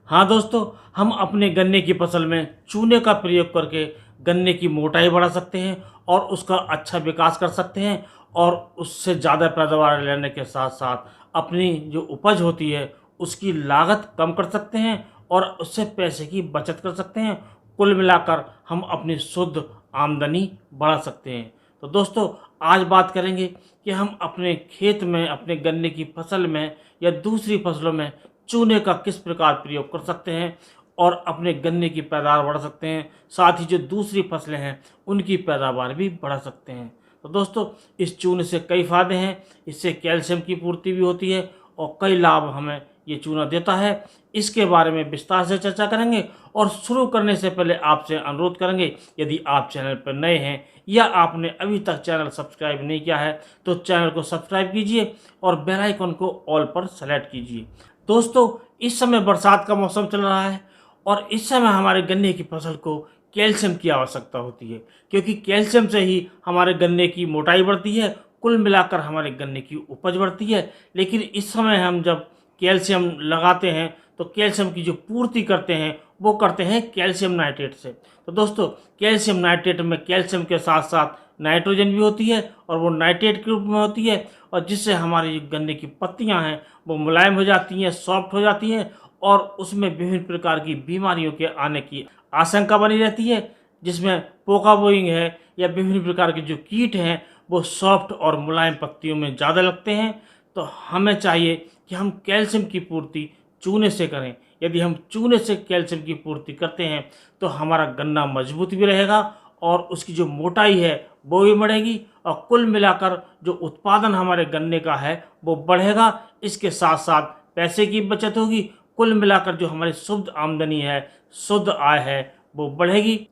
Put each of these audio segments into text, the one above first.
हाँ दोस्तों, हम अपने गन्ने की फसल में चूने का प्रयोग करके गन्ने की मोटाई बढ़ा सकते हैं और उसका अच्छा विकास कर सकते हैं और उससे ज़्यादा पैदावार लेने के साथ साथ अपनी जो उपज होती है उसकी लागत कम कर सकते हैं और उससे पैसे की बचत कर सकते हैं। कुल मिलाकर हम अपनी शुद्ध आमदनी बढ़ा सकते हैं। तो दोस्तों, आज बात करेंगे कि हम अपने खेत में, अपने गन्ने की फसल में या दूसरी फसलों में चूने का किस प्रकार प्रयोग कर सकते हैं और अपने गन्ने की पैदावार बढ़ा सकते हैं, साथ ही जो दूसरी फसलें हैं उनकी पैदावार भी बढ़ा सकते हैं। तो दोस्तों, इस चूने से कई फ़ायदे हैं। इससे कैल्शियम की पूर्ति भी होती है और कई लाभ हमें ये चूना देता है। इसके बारे में विस्तार से चर्चा करेंगे और शुरू करने से पहले आपसे अनुरोध करेंगे, यदि आप चैनल पर नए हैं या आपने अभी तक चैनल सब्सक्राइब नहीं किया है तो चैनल को सब्सक्राइब कीजिए और बेल आइकन को ऑल पर सेलेक्ट कीजिए। दोस्तों, इस समय बरसात का मौसम चल रहा है और इस समय हमारे गन्ने की फसल को कैल्शियम की आवश्यकता होती है, क्योंकि कैल्शियम से ही हमारे गन्ने की मोटाई बढ़ती है, कुल मिलाकर हमारे गन्ने की उपज बढ़ती है। लेकिन इस समय हम जब कैल्शियम लगाते हैं तो कैल्शियम की जो पूर्ति करते हैं वो करते हैं कैल्शियम नाइट्रेट से। तो दोस्तों, कैल्शियम नाइट्रेट में कैल्शियम के साथ साथ नाइट्रोजन भी होती है और वो नाइट्रेट के रूप में होती है, और जिससे हमारी जो गन्ने की पत्तियां हैं वो मुलायम हो जाती हैं, सॉफ्ट हो जाती हैं और उसमें विभिन्न प्रकार की बीमारियों के आने की आशंका बनी रहती है, जिसमें पोका बोइंग है या विभिन्न प्रकार के जो कीट हैं वो सॉफ्ट और मुलायम पत्तियों में ज़्यादा लगते हैं। तो हमें चाहिए कि हम कैल्शियम की पूर्ति चूने से करें। यदि हम चूने से कैल्शियम की पूर्ति करते हैं तो हमारा गन्ना मजबूत भी रहेगा और उसकी जो मोटाई है वो भी बढ़ेगी और कुल मिलाकर जो उत्पादन हमारे गन्ने का है वो बढ़ेगा। इसके साथ साथ पैसे की बचत होगी। कुल मिलाकर जो हमारी शुद्ध आमदनी है, शुद्ध आय है, वो बढ़ेगी।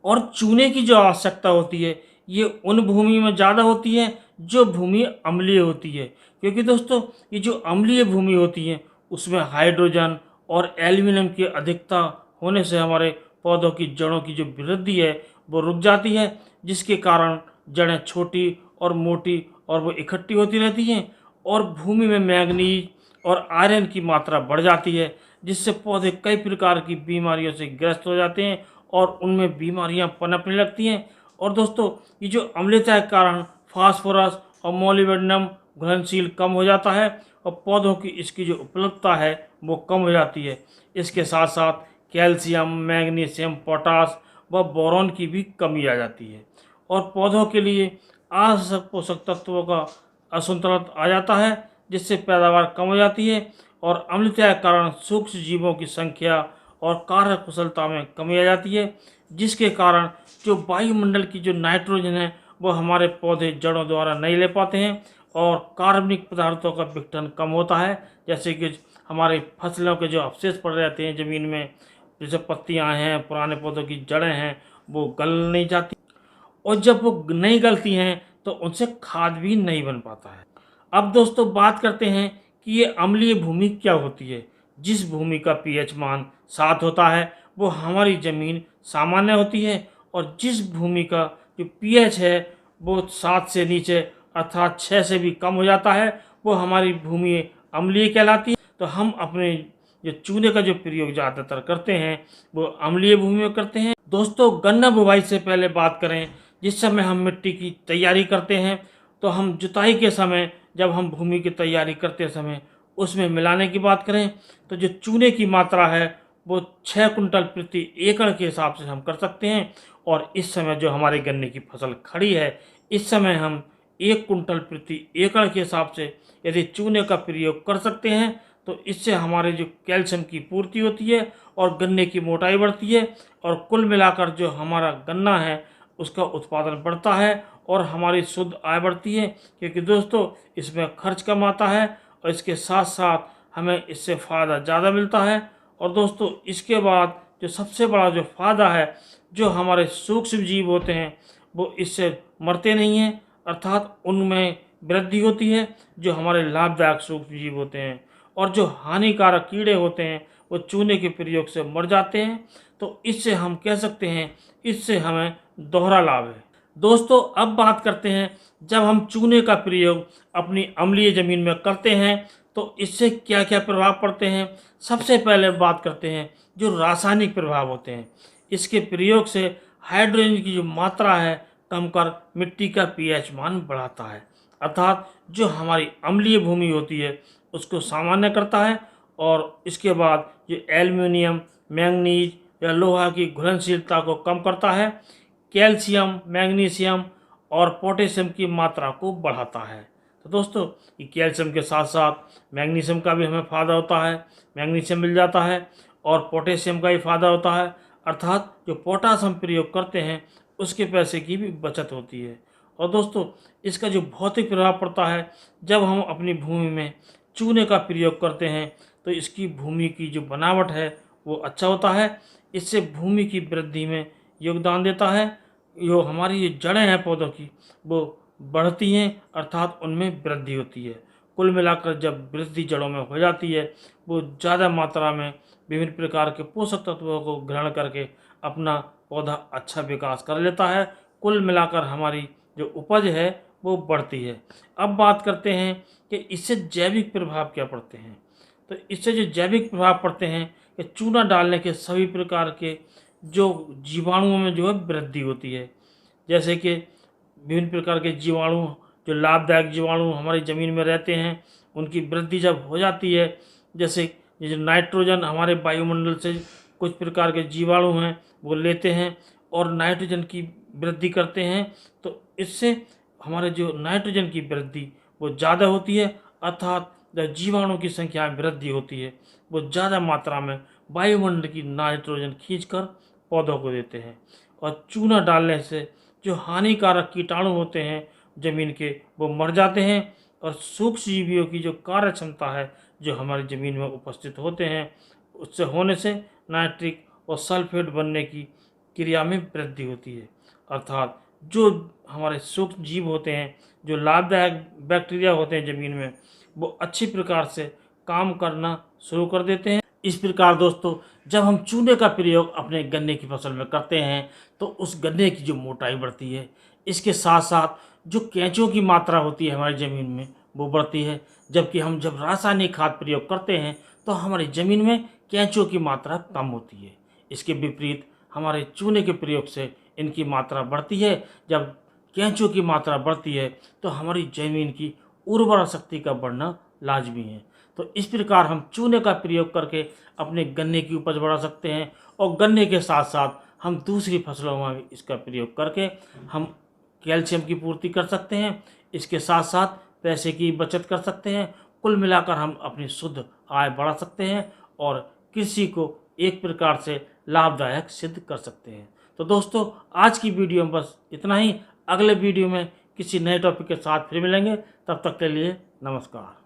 और चूने की जो आवश्यकता होती है ये उन भूमि में ज़्यादा होती है जो भूमि अम्लीय होती है, क्योंकि दोस्तों ये जो अम्लीय भूमि होती है उसमें हाइड्रोजन और एल्यूमिनियम की अधिकता होने से हमारे पौधों की जड़ों की जो वृद्धि है वो रुक जाती है, जिसके कारण जड़ें छोटी और मोटी और वो इकट्ठी होती रहती हैं और भूमि में मैंगनीज और आयरन की मात्रा बढ़ जाती है, जिससे पौधे कई प्रकार की बीमारियों से ग्रस्त हो जाते हैं और उनमें बीमारियां पनपने लगती हैं। और दोस्तों, ये जो अम्लता के कारण फास्फोरस और मोलिब्डेनम घुलनशील कम हो जाता है और पौधों की इसकी जो उपलब्धता है वो कम हो जाती है। इसके साथ साथ कैल्शियम, मैग्नीशियम, पोटास व बोरॉन की भी कमी आ जाती है और पौधों के लिए आवश्यक पोषक तत्वों का असंतुलन आ जाता है, जिससे पैदावार कम हो जाती है और अम्लता के कारण सूक्ष्म जीवों की संख्या और कार्य कुशलता में कमी आ जाती है, जिसके कारण जो वायुमंडल की जो नाइट्रोजन है वो हमारे पौधे जड़ों द्वारा नहीं ले पाते हैं और कार्बनिक पदार्थों का विघटन कम होता है, जैसे कि हमारे फसलों के जो अवशेष पड़ जाते हैं ज़मीन में, जैसे पत्तियां हैं, पुराने पौधों की जड़ें हैं, वो गल नहीं जाती और जब वो नहीं गलती हैं तो उनसे खाद भी नहीं बन पाता है। अब दोस्तों, बात करते हैं कि ये अम्लीय भूमि क्या होती है। जिस भूमि का पीएच मान 7 होता है वो हमारी ज़मीन सामान्य होती है और जिस भूमि का जो पीएच है वो 7 से नीचे अर्थात 6 से भी कम हो जाता है वो हमारी भूमि अम्लीय कहलाती है। तो हम अपने जो चूने का जो प्रयोग ज़्यादातर करते हैं वो अम्लीय भूमि में करते हैं। दोस्तों, गन्ना बुवाई से पहले बात करें, जिस समय हम मिट्टी की तैयारी करते हैं तो हम जुताई के समय जब हम भूमि की तैयारी करते समय उसमें मिलाने की बात करें तो जो चूने की मात्रा है वो 6 कुंटल प्रति एकड़ के हिसाब से हम कर सकते हैं। और इस समय जो हमारे गन्ने की फसल खड़ी है इस समय हम 1 कुंटल प्रति एकड़ के हिसाब से यदि चूने का प्रयोग कर सकते हैं तो इससे हमारे जो कैल्शियम की पूर्ति होती है और गन्ने की मोटाई बढ़ती है और कुल मिलाकर जो हमारा गन्ना है उसका उत्पादन बढ़ता है और हमारी शुद्ध आय बढ़ती है, क्योंकि दोस्तों इसमें खर्च कम आता है और इसके साथ साथ हमें इससे फ़ायदा ज़्यादा मिलता है। और दोस्तों, इसके बाद जो सबसे बड़ा जो फ़ायदा है, जो हमारे सूक्ष्म जीव होते हैं वो इससे मरते नहीं हैं, अर्थात उनमें वृद्धि होती है जो हमारे लाभदायक सूक्ष्म जीव होते हैं, और जो हानिकारक कीड़े होते हैं वो चूने के प्रयोग से मर जाते हैं। तो इससे हम कह सकते हैं इससे हमें दोहरा लाभ है। दोस्तों, अब बात करते हैं जब हम चूने का प्रयोग अपनी अम्लीय ज़मीन में करते हैं तो इससे क्या क्या प्रभाव पड़ते हैं, सबसे पहले बात करते हैं जो रासायनिक प्रभाव होते हैं। इसके प्रयोग से हाइड्रोजन की जो मात्रा है कम कर मिट्टी का पीएच मान बढ़ाता है, अर्थात जो हमारी अम्लीय भूमि होती है उसको सामान्य करता है। और इसके बाद जो एल्युमिनियम, मैंगनीज या लोहा की घुलनशीलता को कम करता है, कैल्शियम, मैग्नीशियम और पोटेशियम की मात्रा को बढ़ाता है। तो दोस्तों, ये कैल्शियम के साथ साथ मैग्नीशियम का भी हमें फ़ायदा होता है, मैग्नीशियम मिल जाता है और पोटेशियम का भी फ़ायदा होता है, अर्थात जो पोटास हम प्रयोग करते हैं उसके पैसे की भी बचत होती है। और दोस्तों, इसका जो भौतिक प्रभाव पड़ता है, जब हम अपनी भूमि में चूने का प्रयोग करते हैं तो इसकी भूमि की जो बनावट है वो अच्छा होता है। इससे भूमि की वृद्धि में योगदान देता है। जो हमारी ये जड़ें हैं पौधों की वो बढ़ती हैं, अर्थात उनमें वृद्धि होती है। कुल मिलाकर जब वृद्धि जड़ों में हो जाती है वो ज़्यादा मात्रा में विभिन्न प्रकार के पोषक तत्वों को ग्रहण करके अपना पौधा अच्छा विकास कर लेता है। कुल मिलाकर हमारी जो उपज है वो बढ़ती है। अब बात करते हैं कि इससे जैविक प्रभाव क्या पड़ते हैं। तो इससे जो जैविक प्रभाव पड़ते हैं कि चूना डालने के सभी प्रकार के जो जीवाणुओं में जो है वृद्धि होती है। जैसे कि विभिन्न प्रकार के जीवाणु, जो लाभदायक जीवाणु हमारी ज़मीन में रहते हैं, उनकी वृद्धि जब हो जाती है, जैसे ये जो नाइट्रोजन हमारे वायुमंडल से कुछ प्रकार के जीवाणु हैं वो लेते हैं और नाइट्रोजन की वृद्धि करते हैं, तो इससे हमारे जो नाइट्रोजन की वृद्धि वो ज़्यादा होती है, अर्थात जब जीवाणु की संख्या में वृद्धि होती है वो ज़्यादा मात्रा में वायुमंडल की नाइट्रोजन खींचकर पौधों को देते हैं। और चूना डालने से जो हानिकारक कीटाणु होते हैं ज़मीन के वो मर जाते हैं और सूक्ष्म जीवियों की जो कार्य क्षमता है जो हमारी ज़मीन में उपस्थित होते हैं उससे होने से नाइट्रिक और सल्फेट बनने की क्रिया में वृद्धि होती है, अर्थात जो हमारे सूक्ष्म जीव होते हैं, जो लाभदायक बैक्टीरिया होते हैं ज़मीन में, वो अच्छी प्रकार से काम करना शुरू कर देते हैं। इस प्रकार दोस्तों, जब हम चूने का प्रयोग अपने गन्ने की फसल में करते हैं तो उस गन्ने की जो मोटाई बढ़ती है, इसके साथ साथ जो केंचुओं की मात्रा होती है हमारी ज़मीन में वो बढ़ती है। जबकि हम जब रासायनिक खाद प्रयोग करते हैं तो हमारी ज़मीन में केंचुओं की मात्रा कम होती है। इसके विपरीत हमारे चूने के प्रयोग से इनकी मात्रा बढ़ती है। जब केंचुओं की मात्रा बढ़ती है तो हमारी ज़मीन की उर्वरा शक्ति का बढ़ना लाजमी है। तो इस प्रकार हम चूने का प्रयोग करके अपने गन्ने की उपज बढ़ा सकते हैं और गन्ने के साथ साथ हम दूसरी फसलों में भी इसका प्रयोग करके हम कैल्शियम की पूर्ति कर सकते हैं। इसके साथ साथ पैसे की बचत कर सकते हैं। कुल मिलाकर हम अपनी शुद्ध आय बढ़ा सकते हैं और कृषि को एक प्रकार से लाभदायक सिद्ध कर सकते हैं। तो दोस्तों, आज की वीडियो में बस इतना ही। अगले वीडियो में किसी नए टॉपिक के साथ फिर मिलेंगे। तब तक के लिए नमस्कार।